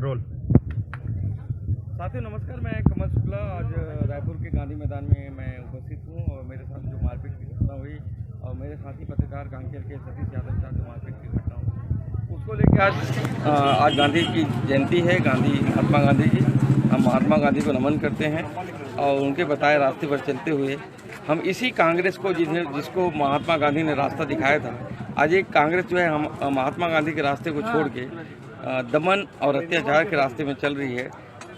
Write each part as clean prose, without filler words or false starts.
Role. साथियों नमस्कार, मैं कमल शुक्ला। आज रायपुर के गांधी मैदान में मैं उपस्थित हूं और मेरे साथ जो मारपीट की घटना हुई और मेरे साथी पत्रकार कांकेर के सतीश यादव के साथ जो मारपीट की घटना हुई उसको लेकर आज गांधी की जयंती है, महात्मा गांधी की। हम महात्मा गांधी को नमन करते हैं और उनके बताए रास्ते पर चलते हुए हम इसी कांग्रेस को जिसको महात्मा गांधी ने रास्ता दिखाया था, आज एक कांग्रेस जो है हम महात्मा गांधी के रास्ते को छोड़ के दमन और अत्याचार के रास्ते में चल रही है,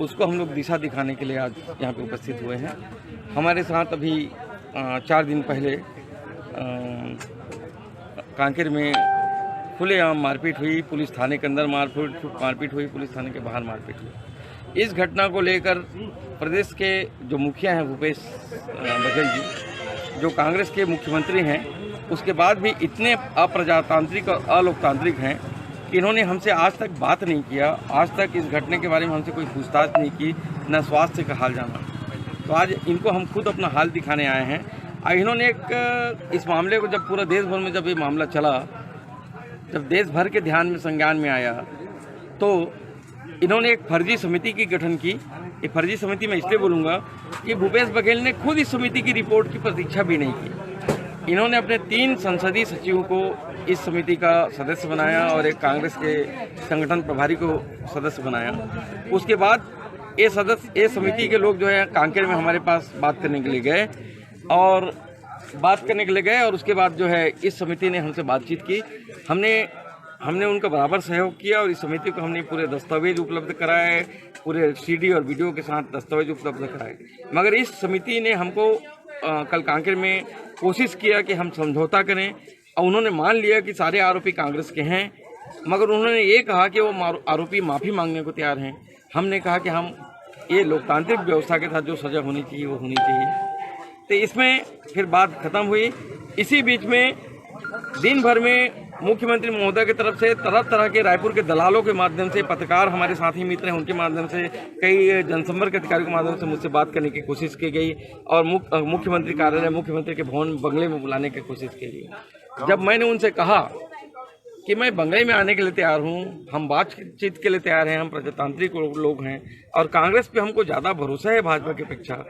उसको हम लोग दिशा दिखाने के लिए आज यहाँ पे उपस्थित हुए हैं। हमारे साथ अभी 4 दिन पहले कांकेर में खुलेआम मारपीट हुई, पुलिस थाने के अंदर मारपीट हुई, पुलिस थाने के बाहर मारपीट हुई। इस घटना को लेकर प्रदेश के जो मुखिया हैं भूपेश बघेल जी, जो कांग्रेस के मुख्यमंत्री हैं, उसके बाद भी इतने अप्रजातांत्रिक और अलोकतांत्रिक हैं कि इन्होंने हमसे आज तक बात नहीं किया। आज तक इस घटने के बारे में हमसे कोई पूछताछ नहीं की, न स्वास्थ्य का हाल जाना। तो आज इनको हम खुद अपना हाल दिखाने आए हैं। इन्होंने इस मामले को जब पूरा देश भर में जब ये मामला चला, जब देश भर के ध्यान में संज्ञान में आया, तो इन्होंने एक फर्जी समिति की गठन की। ये फर्जी समिति मैं इसलिए बोलूँगा कि भूपेश बघेल ने खुद इस समिति की रिपोर्ट की प्रतीक्षा भी नहीं की। इन्होंने अपने 3 संसदीय सचिवों को इस समिति का सदस्य बनाया और एक कांग्रेस के संगठन प्रभारी को सदस्य बनाया। उसके बाद ये समिति के लोग जो है कांकेर में हमारे पास बात करने के लिए गए और उसके बाद जो है इस समिति ने हमसे बातचीत की। हमने उनका बराबर सहयोग किया और इस समिति को हमने पूरे दस्तावेज उपलब्ध कराए, पूरे CD और वीडियो के साथ दस्तावेज उपलब्ध कराए। मगर इस समिति ने हमको कल कांकेर में कोशिश किया कि हम समझौता करें और उन्होंने मान लिया कि सारे आरोपी कांग्रेस के हैं, मगर उन्होंने ये कहा कि वो आरोपी माफ़ी मांगने को तैयार हैं। हमने कहा कि हम ये लोकतांत्रिक व्यवस्था के साथ जो सज़ा होनी चाहिए वो होनी चाहिए। तो इसमें फिर बात खत्म हुई। इसी बीच में दिन भर में मुख्यमंत्री महोदय की तरफ से तरह तरह के रायपुर के दलालों के माध्यम से, पत्रकार हमारे साथी मित्र हैं उनके माध्यम से, कई जनसंपर्क अधिकारियों के माध्यम से मुझसे बात करने की कोशिश की गई और मुख्यमंत्री कार्यालय, मुख्यमंत्री के भवन बंगले में बुलाने की कोशिश की गई। जब मैंने उनसे कहा कि मैं बंगले में आने के लिए तैयार हूँ, हम बातचीत के लिए तैयार हैं, हम प्रजातांत्रिक लोग हैं और कांग्रेस पे हमको ज़्यादा भरोसा है भाजपा की अपेक्षा,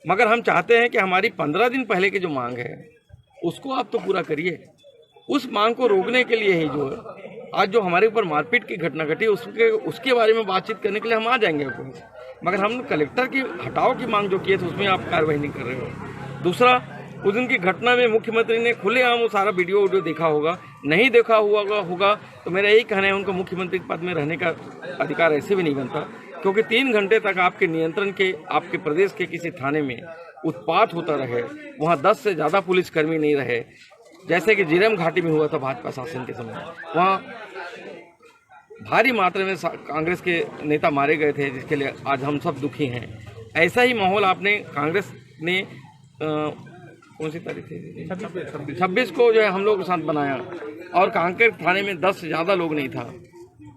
मगर हम चाहते हैं कि हमारी 15 दिन पहले की जो मांग है उसको आप तो पूरा करिए। उस मांग को रोकने के लिए ही जो है आज जो हमारे ऊपर मारपीट की घटना घटी उसके बारे में बातचीत करने के लिए हम आ जाएंगे, मगर हम कलेक्टर की हटाओ की मांग जो की है तो उसमें आप कार्रवाई नहीं कर रहे हो। दूसरा, उस दिन की घटना में मुख्यमंत्री ने खुलेआम वो सारा वीडियो देखा होगा, नहीं देखा होगा तो मेरा यही कहना है उनको मुख्यमंत्री पद में रहने का अधिकार ऐसे भी नहीं बनता, क्योंकि 3 घंटे तक आपके नियंत्रण के आपके प्रदेश के किसी थाने में उत्पात होता रहे, वहाँ 10 से ज़्यादा पुलिसकर्मी नहीं रहे, जैसे कि जिरम घाटी में हुआ था भाजपा शासन के समय, वहाँ भारी मात्रा में कांग्रेस के नेता मारे गए थे, जिसके लिए आज हम सब दुखी हैं। ऐसा ही माहौल आपने कांग्रेस ने कौन सी तारीख थी, 26 को जो है हम लोग के साथ बनाया और कांकेर थाने में 10 से ज़्यादा लोग नहीं था।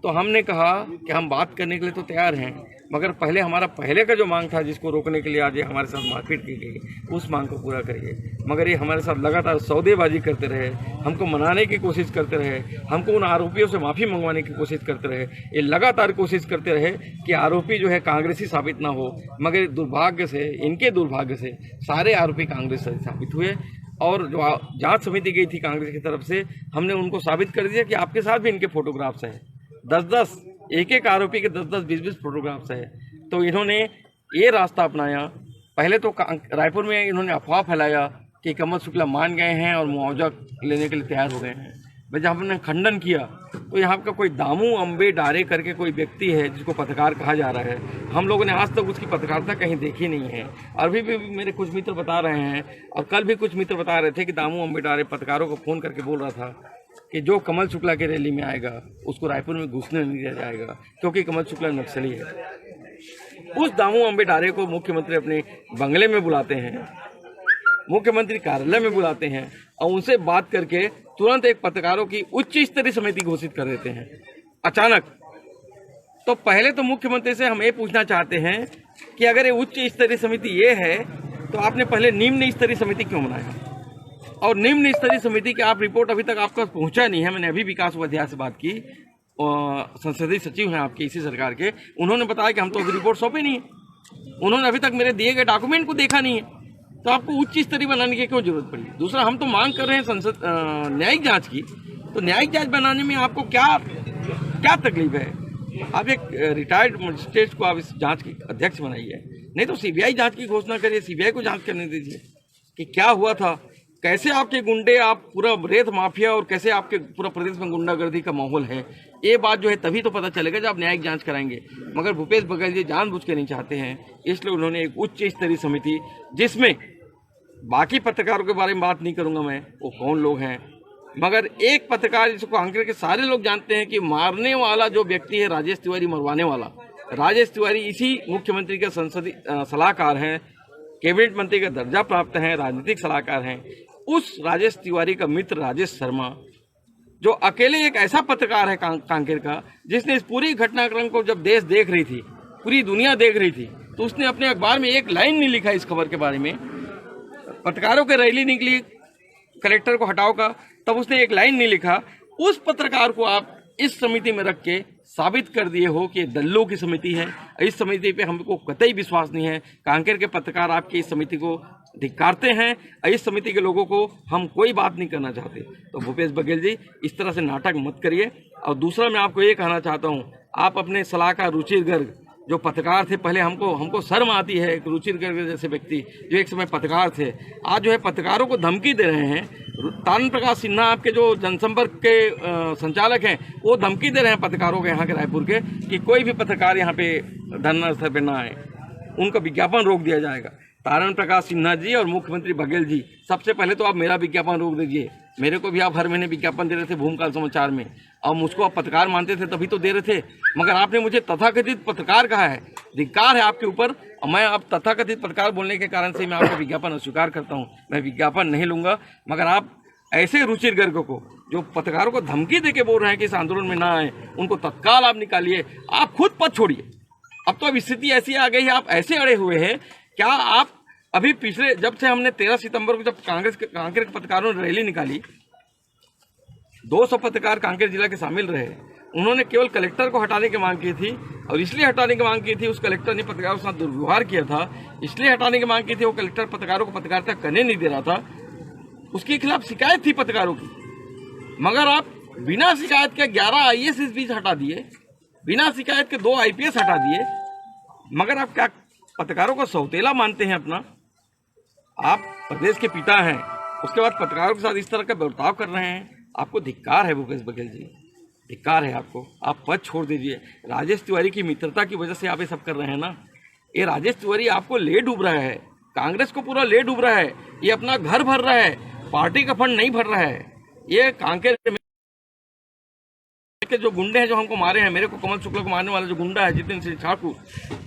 तो हमने कहा कि हम बात करने के लिए तो तैयार हैं, मगर पहले हमारा पहले का जो मांग था जिसको रोकने के लिए आज ये हमारे साथ मारपीट की गई, उस मांग को पूरा करिए। मगर ये हमारे साथ लगातार सौदेबाजी करते रहे, हमको मनाने की कोशिश करते रहे, हमको उन आरोपियों से माफ़ी मंगवाने की कोशिश करते रहे। ये लगातार कोशिश करते रहे कि आरोपी जो है कांग्रेसी साबित ना हो, मगर दुर्भाग्य से, इनके दुर्भाग्य से सारे आरोपी कांग्रेस से साबित हुए और जो जाँच समिति गई थी कांग्रेस की तरफ से, हमने उनको साबित कर दिया कि आपके साथ भी इनके फोटोग्राफ्स हैं, 10-10 एक आरोपी के 10-10 20-20 फोटोग्राफ्स है। तो इन्होंने ये रास्ता अपनाया। पहले तो रायपुर में इन्होंने अफवाह फैलाया कि कमल शुक्ला मान गए हैं और मुआवजा लेने के लिए तैयार हो गए हैं। भाई जब हमने खंडन किया तो यहाँ का कोई दामू अम्बे डारे करके कोई व्यक्ति है जिसको पत्रकार कहा जा रहा है, हम लोगों ने आज तक उसकी पत्रकारिता कहीं देखी नहीं है। अभी भी मेरे कुछ मित्र बता रहे हैं और कल भी कुछ मित्र बता रहे थे कि दामू अम्बे डारे पत्रकारों को फ़ोन करके बोल रहा था कि जो कमल शुक्ला के रैली में आएगा उसको रायपुर में घुसने नहीं दिया जाएगा, क्योंकि कमल शुक्ला नक्सली है। उस दामू अम्बे डारे को मुख्यमंत्री अपने बंगले में बुलाते हैं, मुख्यमंत्री कार्यालय में बुलाते हैं और उनसे बात करके तुरंत एक पत्रकारों की उच्च स्तरीय समिति घोषित कर देते हैं अचानक। तो पहले तो मुख्यमंत्री से हम ये पूछना चाहते हैं कि अगर ये उच्च स्तरीय समिति ये है तो आपने पहले निम्न स्तरीय समिति क्यों बनाया? और निम्न स्तरीय समिति की आप रिपोर्ट अभी तक आपका पहुंचा नहीं है। मैंने अभी विकास उपाध्याय से बात की, संसदीय सचिव हैं आपके इसी सरकार के, उन्होंने बताया कि हम तो अभी रिपोर्ट सौंपे नहीं है, उन्होंने अभी तक मेरे दिए गए डॉक्यूमेंट को देखा नहीं है। तो आपको उच्च स्तरीय बनाने की क्यों जरूरत पड़ी? दूसरा, हम तो मांग कर रहे हैं संसद न्यायिक जांच की, तो न्यायिक जांच बनाने में आपको क्या तकलीफ है? आप एक रिटायर्ड मजिस्ट्रेट को आप इस जांच की अध्यक्ष बनाइए, नहीं तो सीबीआई जांच की घोषणा करिए, सीबीआई को जांच करने दीजिए कि क्या हुआ था, कैसे आपके गुंडे, आप पूरा रेत माफिया और कैसे आपके पूरा प्रदेश में गुंडागर्दी का माहौल है। ये बात जो है तभी तो पता चलेगा जब आप न्यायिक जांच कराएंगे। मगर भूपेश बघेल जी जानबूझ के नहीं चाहते हैं, इसलिए उन्होंने एक उच्च स्तरीय समिति, जिसमें बाकी पत्रकारों के बारे में बात नहीं करूंगा मैं, वो कौन लोग हैं, मगर एक पत्रकार जिसको कांकेर के सारे लोग जानते हैं कि मारने वाला जो व्यक्ति है राजेश तिवारी, मरवाने वाला राजेश तिवारी इसी मुख्यमंत्री के संसदीय सलाहकार हैं, कैबिनेट मंत्री का दर्जा प्राप्त हैं, राजनीतिक सलाहकार हैं। उस राजेश तिवारी का मित्र राजेश शर्मा, जो अकेले एक ऐसा पत्रकार है कांकेर का, जिसने इस पूरी घटनाक्रम को जब देश देख रही थी, पूरी दुनिया देख रही थी, तो उसने अपने अखबार में एक लाइन नहीं लिखा इस खबर के बारे में। पत्रकारों की रैली निकली कलेक्टर को हटाओ का, तब उसने एक लाइन नहीं लिखा। उस पत्रकार को आप इस समिति में रख के साबित कर दिए हो कि दल्लों की समिति है। इस समिति पे हमको कतई विश्वास नहीं है। कांकेर के पत्रकार आपकी इस समिति को धिक्कारते हैं, इस समिति के लोगों को हम कोई बात नहीं करना चाहते। तो भूपेश बघेल जी, इस तरह से नाटक मत करिए। और दूसरा, मैं आपको ये कहना चाहता हूँ, आप अपने सलाहकार रुचिर गर्ग जो पत्रकार थे, पहले हमको शर्म आती है, एक रुचिर गर्ग जैसे व्यक्ति जो एक समय पत्रकार थे, आज जो है पत्रकारों को धमकी दे रहे हैं। तारण प्रकाश सिन्हा आपके जो जनसंपर्क के संचालक हैं, वो धमकी दे रहे हैं पत्रकारों के, यहाँ के रायपुर के, कि कोई भी पत्रकार यहाँ पे धरना स्थल पे ना आए, उनका विज्ञापन रोक दिया जाएगा। तारण प्रकाश सिन्हा जी और मुख्यमंत्री बघेल जी, सबसे पहले तो आप मेरा विज्ञापन रोक दीजिए। मेरे को भी आप हर महीने विज्ञापन दे रहे थे भूमकाल समाचार में, और मुझको आप पत्रकार मानते थे तभी तो दे रहे थे, मगर आपने मुझे तथाकथित पत्रकार कहा है। धिक्कार है आपके ऊपर। मैं आप तथाकथित पत्रकार बोलने के कारण से मैं आपका विज्ञापन अस्वीकार करता हूँ, मैं विज्ञापन नहीं लूंगा। मगर आप ऐसे रुचिर गर्ग को जो पत्रकारों को धमकी दे के बोल रहे हैं कि इस आंदोलन में ना आए, उनको तत्काल आप निकालिए। आप खुद पद छोड़िए। अब तो अब स्थिति ऐसी आ गई है, आप ऐसे अड़े हुए हैं। क्या आप अभी पिछले, जब से हमने 13 सितंबर को जब कांकेर के पत्रकारों ने रैली निकाली, 200 पत्रकार कांकेर जिला के शामिल रहे, उन्होंने केवल कलेक्टर को हटाने की मांग की थी, और इसलिए हटाने की मांग की थी, उस कलेक्टर ने पत्रकारों के साथ दुर्व्यवहार किया था, इसलिए हटाने की मांग की थी। वो कलेक्टर पत्रकारों को पत्रकारिता करने नहीं दे रहा था, उसके खिलाफ शिकायत थी पत्रकारों की। मगर आप बिना शिकायत के 11 IAS इस बीच हटा दिए, बिना शिकायत के 2 IPS हटा दिए। मगर आप क्या पत्रकारों को सौतेला मानते हैं अपना? आप प्रदेश के पिता हैं, उसके बाद पत्रकारों के साथ इस तरह का बर्ताव कर रहे हैं। आपको धिक्कार है भूपेश बघेल जी, धिक्कार है आपको। आप पद छोड़ दीजिए। राजेश तिवारी की मित्रता की वजह से आप ये सब कर रहे हैं ना। ये राजेश तिवारी आपको ले डूब रहा है, कांग्रेस को पूरा ले डूब रहा है। ये अपना घर भर रहा है, पार्टी का फंड नहीं भर रहा है। ये कांकेर के जो गुंडे हैं जो हमको मारे हैं, मेरे को कमल शुक्ला को मारने वाला जो गुंडा है जितेंद्र सिंह ठाकुर,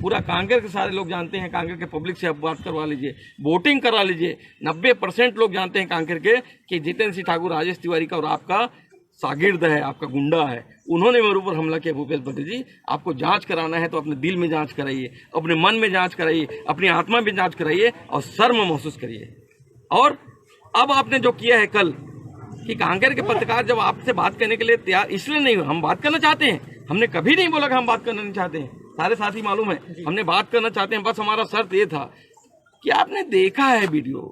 पूरा कांकेर के सारे लोग जानते हैं। कांकेर के पब्लिक से आप बात करवा लीजिए, वोटिंग करा लीजिए। 90% लोग जानते हैं कांकेर के कि जितेंद्र सिंह ठाकुर राजेश तिवारी का और आपका शागिर्द है, आपका गुंडा है। उन्होंने मेरे ऊपर हमला किया। भूपेश बघेल जी, आपको जांच कराना है तो अपने दिल में जांच कराइए, अपने मन में जांच कराइए, अपनी आत्मा में जांच कराइए और शर्म महसूस करिए। और अब आपने जो किया है कल, कि कांकेर के पत्रकार जब आपसे बात करने के लिए तैयार, इसलिए नहीं, हम बात करना चाहते हैं, हमने कभी नहीं बोला कि हम बात करना नहीं चाहते हैं, सारे साथी मालूम है हमने बात करना चाहते हैं। बस हमारा शर्त ये था कि आपने देखा है वीडियो,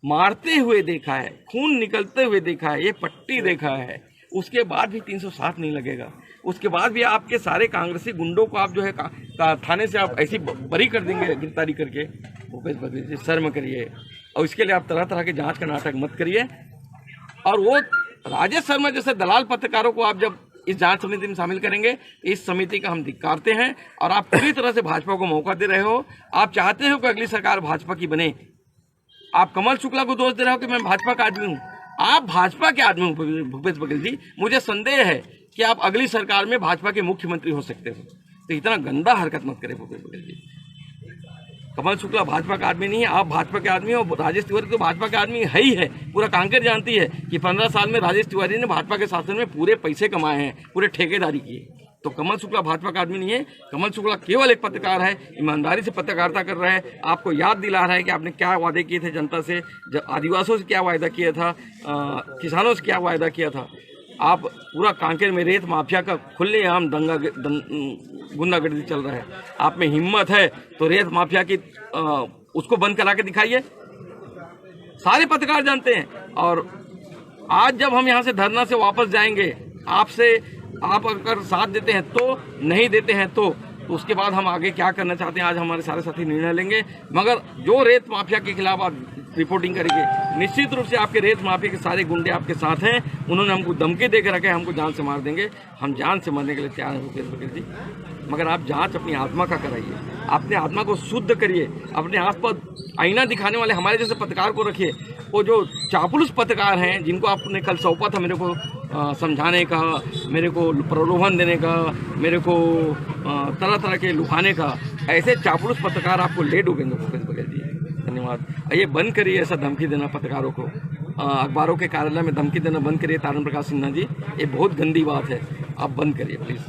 मारते हुए देखा है, खून निकलते हुए देखा है, ये पट्टी देखा है, उसके बाद भी 307 नहीं लगेगा। उसके बाद भी आपके सारे कांग्रेसी गुंडों को आप जो है थाने से आप ऐसी बरी कर देंगे गिरफ्तारी करके। भूपेश बघेल जी, शर्म करिए। और इसके लिए आप तरह तरह के जांच का नाटक मत करिए। और वो राजेश शर्मा जैसे दलाल पत्रकारों को आप जब इस जांच समिति में शामिल करेंगे, इस समिति का हम धिक्कारते हैं। और आप पूरी तरह से भाजपा को मौका दे रहे हो। आप चाहते हो कि अगली सरकार भाजपा की बने। आप कमल शुक्ला को दोष दे रहे हो कि मैं भाजपा का आदमी हूँ। आप भाजपा के आदमी हूँ भूपेश बघेल जी। मुझे संदेह है कि आप अगली सरकार में भाजपा के मुख्यमंत्री हो सकते हो। तो इतना गंदा हरकत मत करें भूपेश बघेल जी। कमल शुक्ला भाजपा का आदमी नहीं है, आप भाजपा के आदमी हो। राजेश तिवारी तो भाजपा के आदमी है ही है। पूरा कांकेर जानती है कि 15 साल में राजेश तिवारी ने भाजपा के शासन में पूरे पैसे कमाए हैं, पूरे ठेकेदारी किए। तो कमल शुक्ला भाजपा का आदमी नहीं है। कमल शुक्ला केवल एक पत्रकार है, ईमानदारी से पत्रकारिता कर रहा है। आपको याद दिला रहा है कि आपने क्या वादे किए थे जनता से, आदिवासियों से क्या वायदा किया था, किसानों से क्या वायदा किया था। आप पूरा कांकेर में रेत माफिया का खुलेआम गुंडागर्दी चल रहा है। आप में हिम्मत है तो रेत माफिया की उसको बंद करा के दिखाइए। सारे पत्रकार जानते हैं। और आज जब हम यहाँ से धरना से वापस जाएंगे, आप अगर साथ देते हैं तो, नहीं देते हैं तो उसके बाद हम आगे क्या करना चाहते हैं आज हमारे सारे साथी निर्णय लेंगे। मगर जो रेत माफिया के खिलाफ आप रिपोर्टिंग करेंगे, निश्चित रूप से आपके रेत माफिया के सारे गुंडे आपके साथ हैं। उन्होंने हमको धमकी दे के रखे, हमको जान से मार देंगे। हम जान से मरने के लिए तैयार हैं भूपेश बघेल जी, मगर आप जांच अपनी आत्मा का कराइए, अपने आत्मा को शुद्ध करिए। अपने आसपास आईना दिखाने वाले हमारे जैसे पत्रकार को रखिए। वो जो चापलूस पत्रकार हैं जिनको आपने कल सौंपा था मेरे को समझाने का, मेरे को प्रलोभन देने का, मेरे को तरह तरह के लुभाने का, ऐसे चापलूस पत्रकार आपको ले डूबेंगे भूपेश बघेल जी। धन्यवाद। ये बंद करिए ऐसा धमकी देना पत्रकारों को, अखबारों के कार्यालय में धमकी देना बंद करिए तारण प्रकाश सिन्हा जी। ये बहुत गंदी बात है, आप बंद करिए प्लीज़।